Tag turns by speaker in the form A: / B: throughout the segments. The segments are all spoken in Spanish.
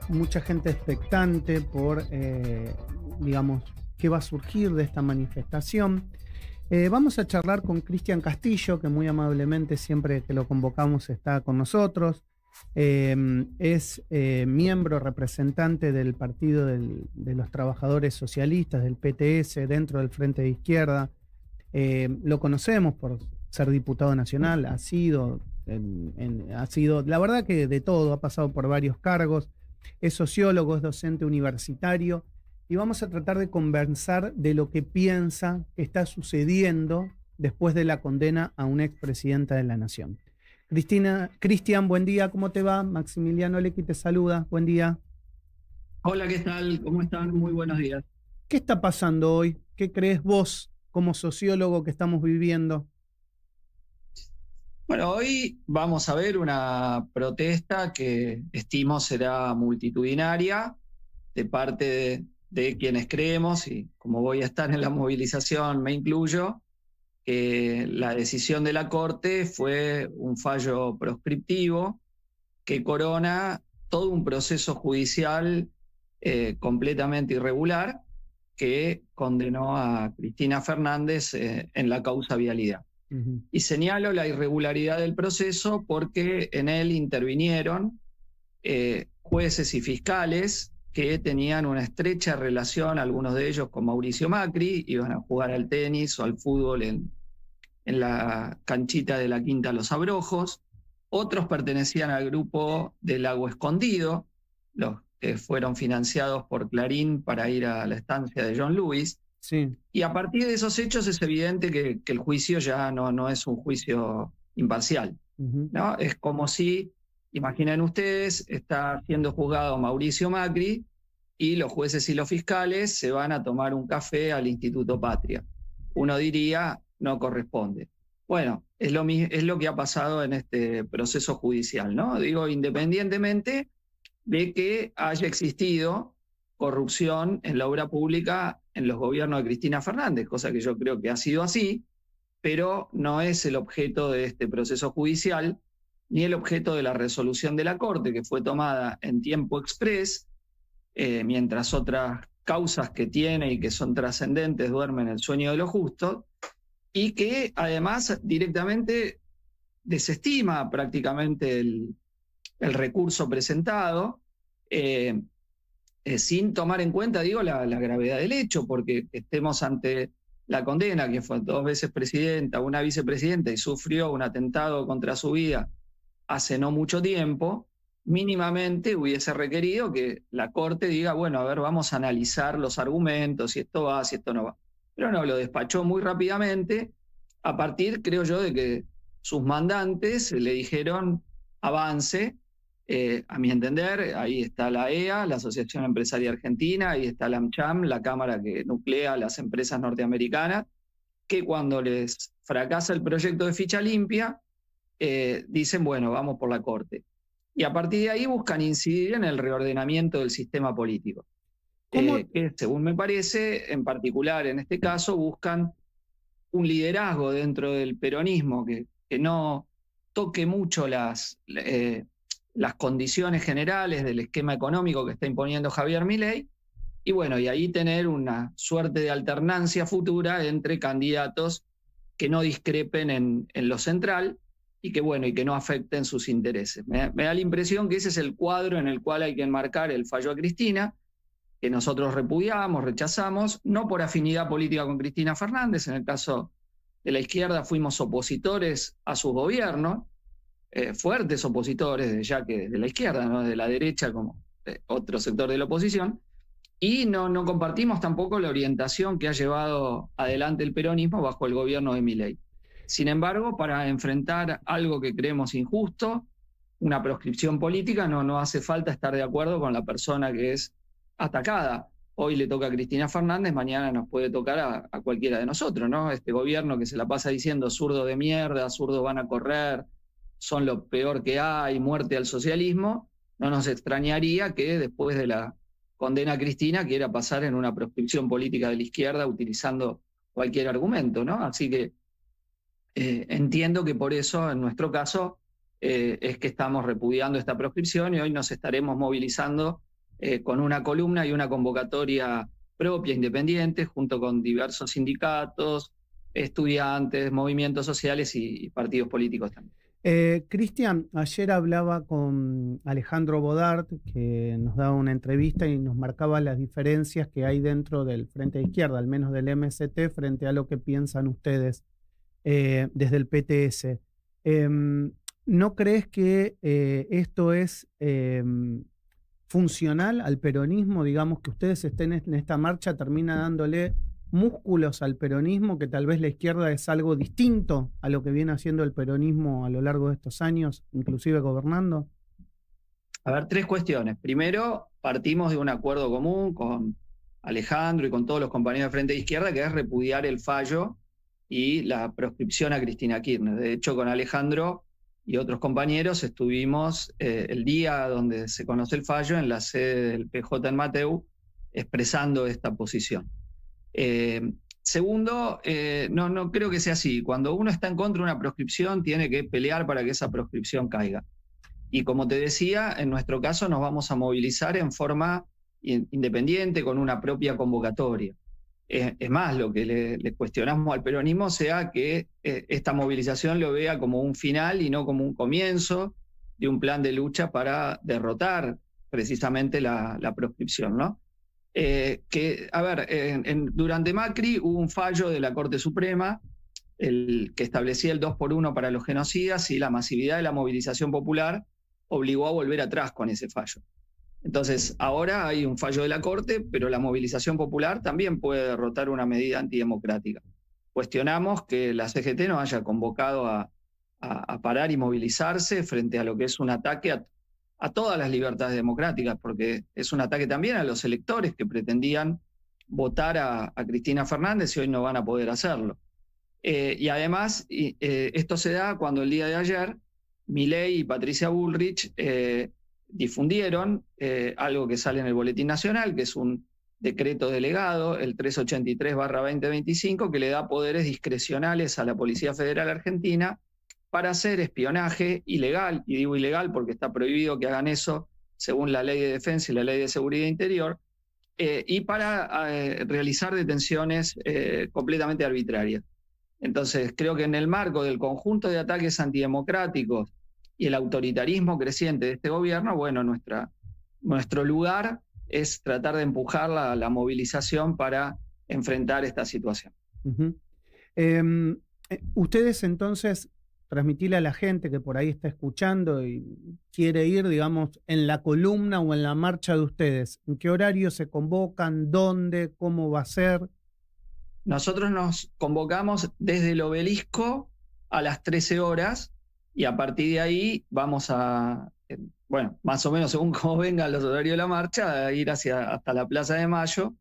A: mucha gente expectante por, digamos, qué va a surgir de esta manifestación. Vamos a charlar con Cristian Castillo, que muy amablemente siempre que lo convocamos está con nosotros. Es miembro representante del Partido de los Trabajadores Socialistas, del PTS, dentro del Frente de Izquierda. Lo conocemos por ser diputado nacional, ha sido, la verdad que de todo, ha pasado por varios cargos, es sociólogo, es docente universitario, y vamos a tratar de conversar de lo que piensa que está sucediendo después de la condena a una expresidenta de la Nación. Cristian, buen día, ¿cómo te va? Maximiliano Lecky te saluda, buen día.
B: Hola, ¿qué tal? ¿Cómo están? Muy buenos días.
A: ¿Qué está pasando hoy? ¿Qué crees vos como sociólogo que estamos viviendo?
B: Bueno, hoy vamos a ver una protesta que estimo será multitudinaria de parte de quienes creemos, y como voy a estar en la movilización me incluyo, que la decisión de la Corte fue un fallo proscriptivo que corona todo un proceso judicial completamente irregular que condenó a Cristina Fernández en la causa vialidad. Y señalo la irregularidad del proceso porque en él intervinieron jueces y fiscales que tenían una estrecha relación, algunos de ellos con Mauricio Macri, iban a jugar al tenis o al fútbol en la canchita de la Quinta Los Abrojos. Otros pertenecían al grupo del Lago Escondido, los que fueron financiados por Clarín para ir a la estancia de John Lewis.
A: Sí.
B: Y a partir de esos hechos es evidente que el juicio ya no es un juicio imparcial, ¿no? Es como si, imaginen ustedes, está siendo juzgado Mauricio Macri y los jueces y los fiscales se van a tomar un café al Instituto Patria. Uno diría, no corresponde. Bueno, es lo que ha pasado en este proceso judicial, ¿no? Digo, independientemente de que haya existido corrupción en la obra pública en los gobiernos de Cristina Fernández, cosa que yo creo que ha sido así, pero no es el objeto de este proceso judicial, ni el objeto de la resolución de la Corte, que fue tomada en tiempo exprés, mientras otras causas que tiene y que son trascendentes duermen el sueño de los justos, y que además directamente desestima prácticamente el recurso presentado, sin tomar en cuenta, digo, la gravedad del hecho, porque estemos ante la condena, que fue 2 veces presidenta, una vicepresidenta y sufrió un atentado contra su vida hace no mucho tiempo, mínimamente hubiese requerido que la Corte diga, bueno, a ver, vamos a analizar los argumentos, si esto va, si esto no va. Pero no, lo despachó muy rápidamente, a partir, creo yo, de que sus mandantes le dijeron avance. A mi entender, ahí está la EA, la Asociación Empresaria Argentina, ahí está la AmCham, la cámara que nuclea a las empresas norteamericanas, que cuando les fracasa el proyecto de ficha limpia, dicen, bueno, vamos por la Corte. Y a partir de ahí buscan incidir en el reordenamiento del sistema político. Que, según me parece, en particular en este caso, buscan un liderazgo dentro del peronismo que no toque mucho las condiciones generales del esquema económico que está imponiendo Javier Milei, y bueno, y ahí tener una suerte de alternancia futura entre candidatos que no discrepen en lo central y que, bueno, y que no afecten sus intereses. Me da la impresión que ese es el cuadro en el cual hay que enmarcar el fallo a Cristina, que nosotros repudiamos, rechazamos, no por afinidad política con Cristina Fernández. En el caso de la izquierda fuimos opositores a su gobierno, fuertes opositores, ya que de la izquierda, no de la derecha como otro sector de la oposición, y no compartimos tampoco la orientación que ha llevado adelante el peronismo bajo el gobierno de Milei. Sin embargo, para enfrentar algo que creemos injusto, una proscripción política, no hace falta estar de acuerdo con la persona que es atacada. Hoy le toca a Cristina Fernández, mañana nos puede tocar a cualquiera de nosotros, ¿no? Este gobierno que se la pasa diciendo zurdo de mierda, zurdos van a correr, son lo peor que hay, muerte al socialismo, no nos extrañaría que después de la condena a Cristina quiera pasar en una proscripción política de la izquierda utilizando cualquier argumento, ¿no? Así que entiendo que por eso, en nuestro caso, es que estamos repudiando esta proscripción y hoy nos estaremos movilizando con una columna y una convocatoria propia, independiente, junto con diversos sindicatos, estudiantes, movimientos sociales y partidos políticos también.
A: Cristian, ayer hablaba con Alejandro Bodart, que nos daba una entrevista y nos marcaba las diferencias que hay dentro del Frente de Izquierda, al menos del MST, frente a lo que piensan ustedes desde el PTS. ¿No crees que esto es funcional al peronismo? Digamos, que ustedes estén en esta marcha termina dándole músculos al peronismo, que tal vez la izquierda es algo distinto a lo que viene haciendo el peronismo a lo largo de estos años, inclusive gobernando.
B: A ver, 3 cuestiones. Primero, partimos de un acuerdo común con Alejandro y con todos los compañeros de Frente de Izquierda, que es repudiar el fallo y la proscripción a Cristina Kirchner. De hecho, con Alejandro y otros compañeros estuvimos el día donde se conoce el fallo en la sede del PJ en Mateu expresando esta posición. Segundo, no creo que sea así. Cuando uno está en contra de una proscripción, tiene que pelear para que esa proscripción caiga. Y como te decía, en nuestro caso nos vamos a movilizar en forma independiente, con una propia convocatoria. Es más, lo que le cuestionamos al peronismo sea que esta movilización lo vea como un final y no como un comienzo de un plan de lucha para derrotar precisamente la proscripción, ¿no? Durante Macri hubo un fallo de la Corte Suprema que establecía el 2x1 para los genocidas, y la masividad de la movilización popular obligó a volver atrás con ese fallo. Entonces, ahora hay un fallo de la Corte, pero la movilización popular también puede derrotar una medida antidemocrática. Cuestionamos que la CGT no haya convocado a parar y movilizarse frente a lo que es un ataque a todas las libertades democráticas, porque es un ataque también a los electores que pretendían votar a Cristina Fernández y hoy no van a poder hacerlo. Y además, esto se da cuando el día de ayer Milei y Patricia Bullrich difundieron algo que sale en el Boletín Nacional, que es un decreto delegado, el 383/2025, que le da poderes discrecionales a la Policía Federal Argentina para hacer espionaje ilegal, y digo ilegal porque está prohibido que hagan eso según la Ley de Defensa y la Ley de Seguridad Interior, y para realizar detenciones completamente arbitrarias. Entonces, creo que en el marco del conjunto de ataques antidemocráticos y el autoritarismo creciente de este gobierno, bueno, nuestro lugar es tratar de empujar la movilización para enfrentar esta situación.
A: Ustedes entonces, transmitirle a la gente que por ahí está escuchando y quiere ir, digamos, en la columna o en la marcha de ustedes, ¿en qué horario se convocan? ¿Dónde? ¿Cómo va a ser?
B: Nosotros nos convocamos desde el Obelisco a las 13 horas y a partir de ahí vamos a, más o menos según cómo vengan los horarios de la marcha, a ir hasta la Plaza de Mayo.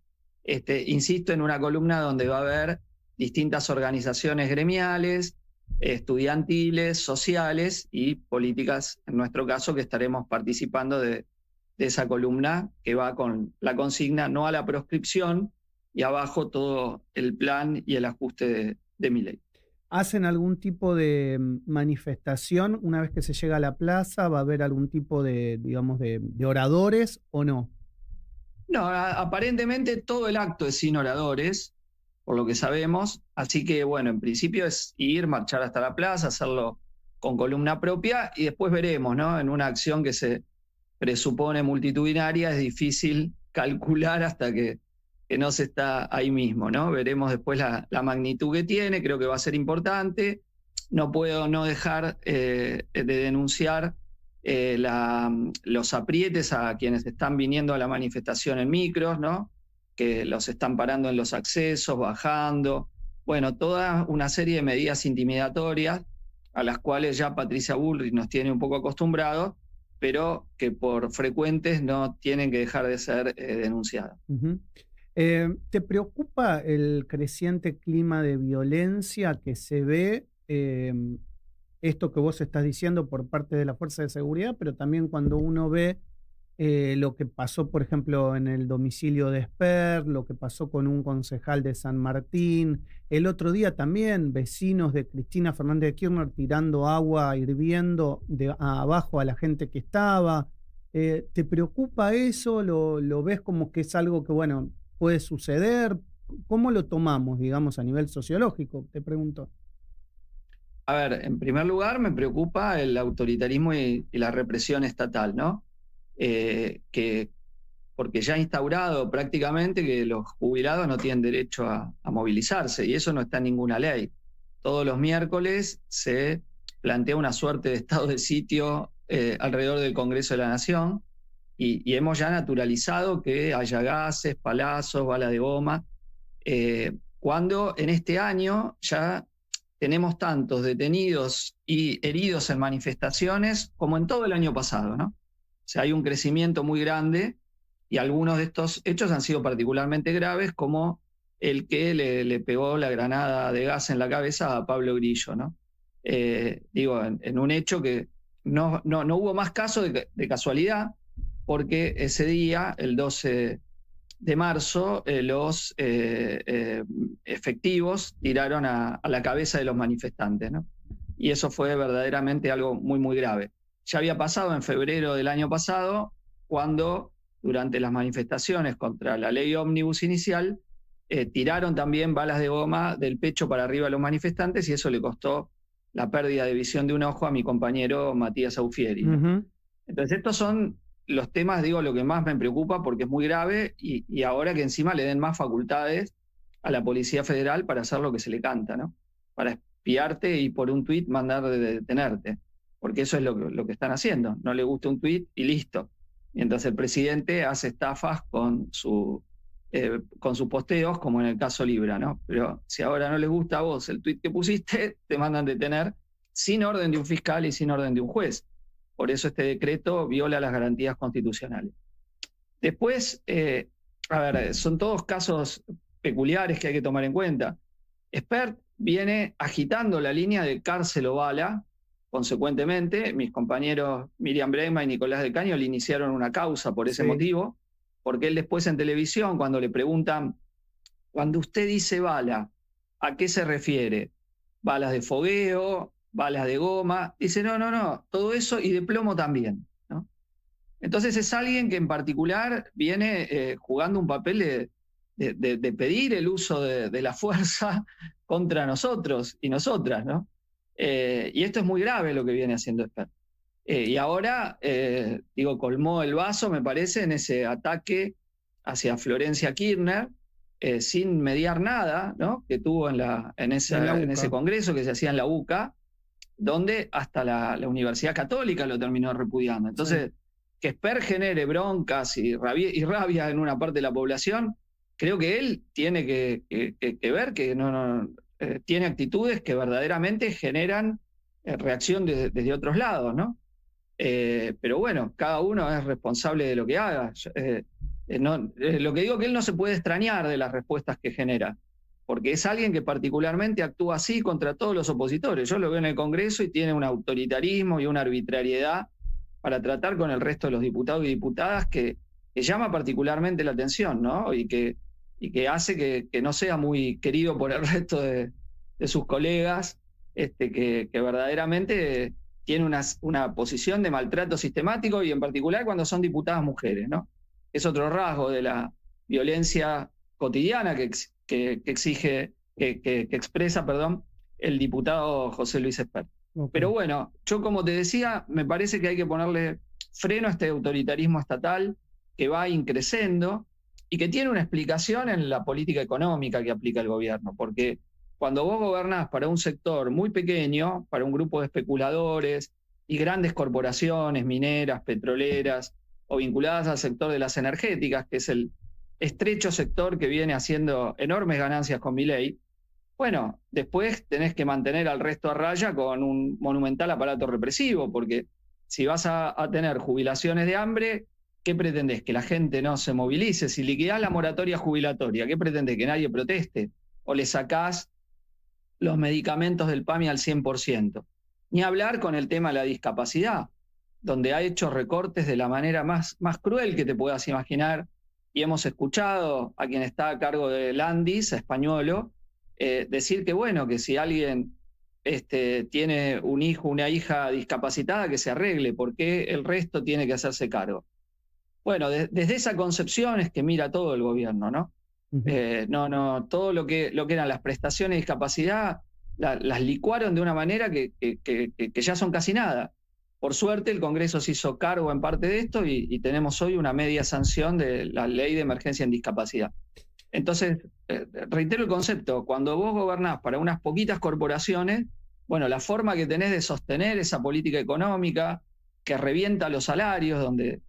B: Insisto, en una columna donde va a haber distintas organizaciones gremiales, estudiantiles, sociales y políticas, en nuestro caso, que estaremos participando de esa columna que va con la consigna no a la proscripción, y abajo todo el plan y el ajuste de Milei.
A: ¿Hacen algún tipo de manifestación una vez que se llega a la plaza? ¿Va a haber algún tipo de, digamos, de oradores o no?
B: No, aparentemente todo el acto es sin oradores, por lo que sabemos. Así que, bueno, en principio es ir, marchar hasta la plaza, hacerlo con columna propia y después veremos, ¿no? En una acción que se presupone multitudinaria es difícil calcular hasta que no se está ahí mismo, ¿no? Veremos después la magnitud que tiene, creo que va a ser importante. No puedo no dejar de denunciar los aprietes a quienes están viniendo a la manifestación en micros, ¿no? Que los están parando en los accesos, bajando. Bueno, toda una serie de medidas intimidatorias a las cuales ya Patricia Bullrich nos tiene un poco acostumbrados, pero que por frecuentes no tienen que dejar de ser denunciadas.
A: ¿Te preocupa el creciente clima de violencia que se ve, esto que vos estás diciendo por parte de la Fuerza de Seguridad, pero también cuando uno ve lo que pasó, por ejemplo, en el domicilio de Esper, lo que pasó con un concejal de San Martín, el otro día también vecinos de Cristina Fernández de Kirchner tirando agua hirviendo abajo a la gente que estaba? ¿Te preocupa eso? ¿Lo ves como que es algo que, bueno, puede suceder? ¿Cómo lo tomamos, digamos, a nivel sociológico? Te pregunto.
B: A ver, en primer lugar me preocupa el autoritarismo y la represión estatal, ¿no? Porque ya ha instaurado prácticamente que los jubilados no tienen derecho a movilizarse y eso no está en ninguna ley. Todos los miércoles se plantea una suerte de estado de sitio alrededor del Congreso de la Nación y hemos ya naturalizado que haya gases, palazos, balas de goma, cuando en este año ya tenemos tantos detenidos y heridos en manifestaciones como en todo el año pasado, ¿no? O sea, hay un crecimiento muy grande y algunos de estos hechos han sido particularmente graves, como el que le pegó la granada de gas en la cabeza a Pablo Grillo, ¿no? Digo, en un hecho que no hubo más casos de casualidad, porque ese día, el 12 de marzo, los efectivos tiraron a la cabeza de los manifestantes, ¿no? Y eso fue verdaderamente algo muy, muy grave. Ya había pasado en febrero del año pasado, cuando durante las manifestaciones contra la ley ómnibus inicial, tiraron también balas de goma del pecho para arriba a los manifestantes y eso le costó la pérdida de visión de un ojo a mi compañero Matías Aufieri, ¿no? Uh-huh. Entonces estos son los temas, digo, lo que más me preocupa porque es muy grave y ahora que encima le den más facultades a la Policía Federal para hacer lo que se le canta, ¿no? Para espiarte y por un tuit mandar de detenerte, porque eso es lo que están haciendo. No le gusta un tuit y listo. Mientras el presidente hace estafas con sus posteos, como en el caso Libra, ¿no? Pero si ahora no les gusta a vos el tuit que pusiste, te mandan detener sin orden de un fiscal y sin orden de un juez. Por eso este decreto viola las garantías constitucionales. Después, a ver, son todos casos peculiares que hay que tomar en cuenta. Spert viene agitando la línea de cárcel o bala. Consecuentemente, mis compañeros Miriam Bregman y Nicolás del Caño le iniciaron una causa por ese motivo, porque él después en televisión, cuando le preguntan, cuando usted dice bala, ¿a qué se refiere? ¿Balas de fogueo? ¿Balas de goma? Dice, no, todo eso y de plomo también, ¿no? Entonces es alguien que en particular viene jugando un papel de pedir el uso de la fuerza contra nosotros y nosotras, ¿no? Y esto es muy grave lo que viene haciendo Spert. Y ahora, colmó el vaso, me parece, en ese ataque hacia Florencia Kirchner, sin mediar nada, ¿no? Que tuvo en ese congreso que se hacía en la UCA, donde hasta la Universidad Católica lo terminó repudiando. Entonces, que Spert genere broncas y rabia en una parte de la población, creo que él tiene que ver que tiene actitudes que verdaderamente generan reacción desde otros lados, ¿no? Pero bueno, cada uno es responsable de lo que haga. Lo que digo es que él no se puede extrañar de las respuestas que genera, porque es alguien que particularmente actúa así contra todos los opositores. Yo lo veo en el Congreso y tiene un autoritarismo y una arbitrariedad para tratar con el resto de los diputados y diputadas que llama particularmente la atención, ¿no? Y que hace que no sea muy querido por el resto de sus colegas, que verdaderamente tiene una posición de maltrato sistemático y en particular cuando son diputadas mujeres, ¿no? Es otro rasgo de la violencia cotidiana que expresa el diputado José Luis Spert. Okay. Pero bueno, yo como te decía, me parece que hay que ponerle freno a este autoritarismo estatal que va increciendo y que tiene una explicación en la política económica que aplica el gobierno, porque cuando vos gobernás para un sector muy pequeño, para un grupo de especuladores y grandes corporaciones mineras, petroleras o vinculadas al sector de las energéticas, que es el estrecho sector que viene haciendo enormes ganancias con Milei, bueno, después tenés que mantener al resto a raya con un monumental aparato represivo, porque si vas a tener jubilaciones de hambre, ¿qué pretendés? ¿Que la gente no se movilice? Si liquidás la moratoria jubilatoria, ¿qué pretendés? ¿Que nadie proteste? ¿O le sacás los medicamentos del PAMI al 100%? Ni hablar con el tema de la discapacidad, donde ha hecho recortes de la manera más cruel que te puedas imaginar, y hemos escuchado a quien está a cargo del Landis, a Españolo, decir que bueno, que si alguien tiene un hijo, una hija discapacitada, que se arregle, ¿por qué el resto tiene que hacerse cargo? Bueno, desde esa concepción es que mira todo el gobierno, ¿no? Todo lo que eran las prestaciones de discapacidad las licuaron de una manera que ya son casi nada. Por suerte el Congreso se hizo cargo en parte de esto y tenemos hoy una media sanción de la ley de emergencia en discapacidad. Entonces, reitero el concepto, cuando vos gobernás para unas poquitas corporaciones, bueno, la forma que tenés de sostener esa política económica que revienta los salarios, donde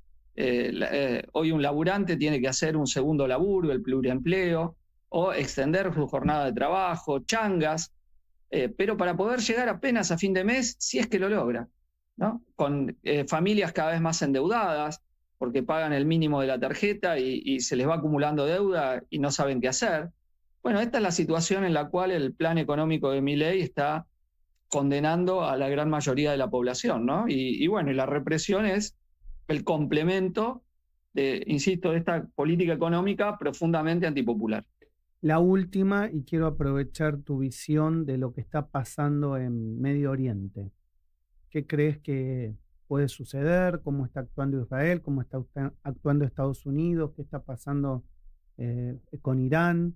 B: hoy un laburante tiene que hacer un segundo laburo, el pluriempleo, o extender su jornada de trabajo, changas, pero para poder llegar apenas a fin de mes, si es que lo logra, ¿no? Con familias cada vez más endeudadas, porque pagan el mínimo de la tarjeta y se les va acumulando deuda y no saben qué hacer. Bueno, esta es la situación en la cual el plan económico de Milei está condenando a la gran mayoría de la población, ¿no? Y bueno, y la represión es el complemento insisto, de esta política económica profundamente antipopular.
A: La última, y quiero aprovechar tu visión de lo que está pasando en Medio Oriente. ¿Qué crees que puede suceder? ¿Cómo está actuando Israel? ¿Cómo está actuando Estados Unidos? ¿Qué está pasando con Irán?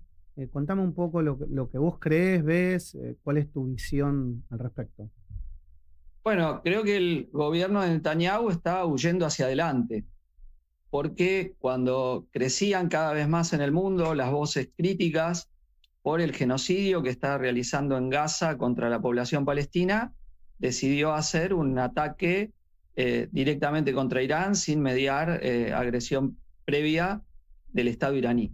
A: Contame un poco lo que vos crees, ves, cuál es tu visión al respecto.
B: Bueno, creo que el gobierno de Netanyahu está huyendo hacia adelante, porque cuando crecían cada vez más en el mundo las voces críticas por el genocidio que está realizando en Gaza contra la población palestina, decidió hacer un ataque directamente contra Irán sin mediar agresión previa del Estado iraní.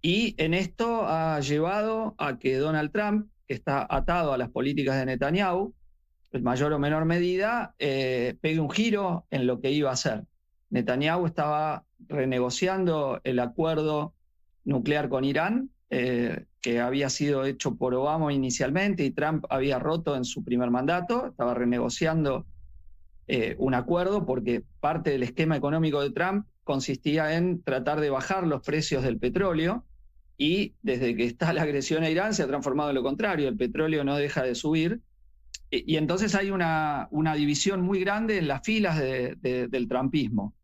B: Y en esto ha llevado a que Donald Trump, que está atado a las políticas de Netanyahu, en mayor o menor medida, pegue un giro en lo que iba a hacer. Netanyahu estaba renegociando el acuerdo nuclear con Irán, que había sido hecho por Obama inicialmente y Trump había roto en su primer mandato. Estaba renegociando un acuerdo porque parte del esquema económico de Trump consistía en tratar de bajar los precios del petróleo, y desde que está la agresión a Irán se ha transformado en lo contrario, el petróleo no deja de subir. Y entonces hay una división muy grande en las filas del trumpismo,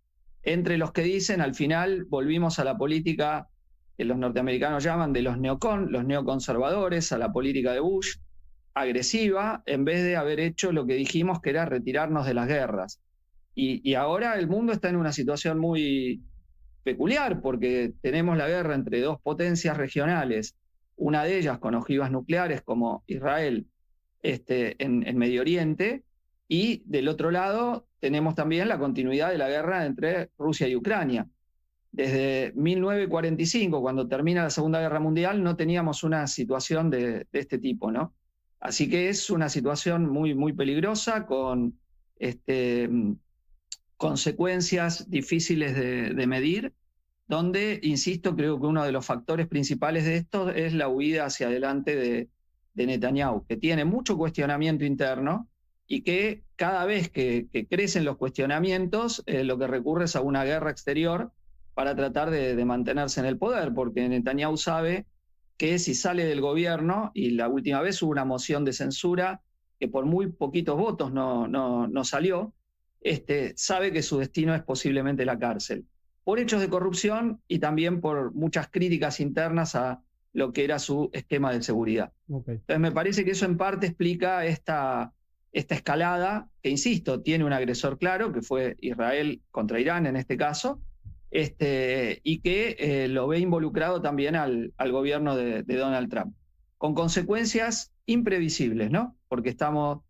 B: entre los que dicen al final volvimos a la política que los norteamericanos llaman de los neoconservadores, a la política de Bush, agresiva, en vez de haber hecho lo que dijimos que era retirarnos de las guerras. Y ahora el mundo está en una situación muy peculiar, porque tenemos la guerra entre dos potencias regionales, una de ellas con ojivas nucleares como Israel, en Medio Oriente, y del otro lado tenemos también la continuidad de la guerra entre Rusia y Ucrania. Desde 1945, cuando termina la Segunda Guerra Mundial, no teníamos una situación de este tipo, ¿no? Así que es una situación muy, muy peligrosa, con consecuencias difíciles de medir, donde, insisto, creo que uno de los factores principales de esto es la huida hacia adelante de Netanyahu, que tiene mucho cuestionamiento interno y que cada vez que crecen los cuestionamientos, lo que recurre es a una guerra exterior para tratar de mantenerse en el poder, porque Netanyahu sabe que si sale del gobierno, y la última vez hubo una moción de censura que por muy poquitos votos no salió, sabe que su destino es posiblemente la cárcel, por hechos de corrupción y también por muchas críticas internas a lo que era su esquema de seguridad. Okay. Entonces me parece que eso en parte explica esta escalada, que insisto, tiene un agresor claro, que fue Israel contra Irán en este caso, y que lo ve involucrado también al gobierno de Donald Trump, con consecuencias imprevisibles, ¿no? Porque estamos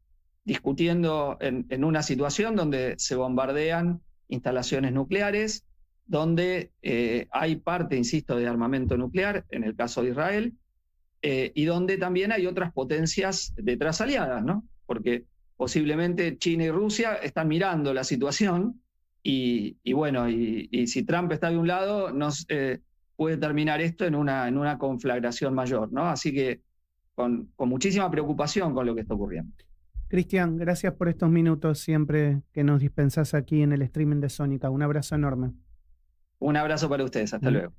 B: discutiendo en una situación donde se bombardean instalaciones nucleares, donde hay parte, insisto, de armamento nuclear, en el caso de Israel, y donde también hay otras potencias detrás aliadas, ¿no? Porque posiblemente China y Rusia están mirando la situación y bueno, y si Trump está de un lado, puede terminar esto en una conflagración mayor, ¿no? Así que con muchísima preocupación con lo que está ocurriendo.
A: Cristian, gracias por estos minutos siempre que nos dispensás aquí en el streaming de Sónica. Un abrazo enorme.
B: Un abrazo para ustedes, hasta luego.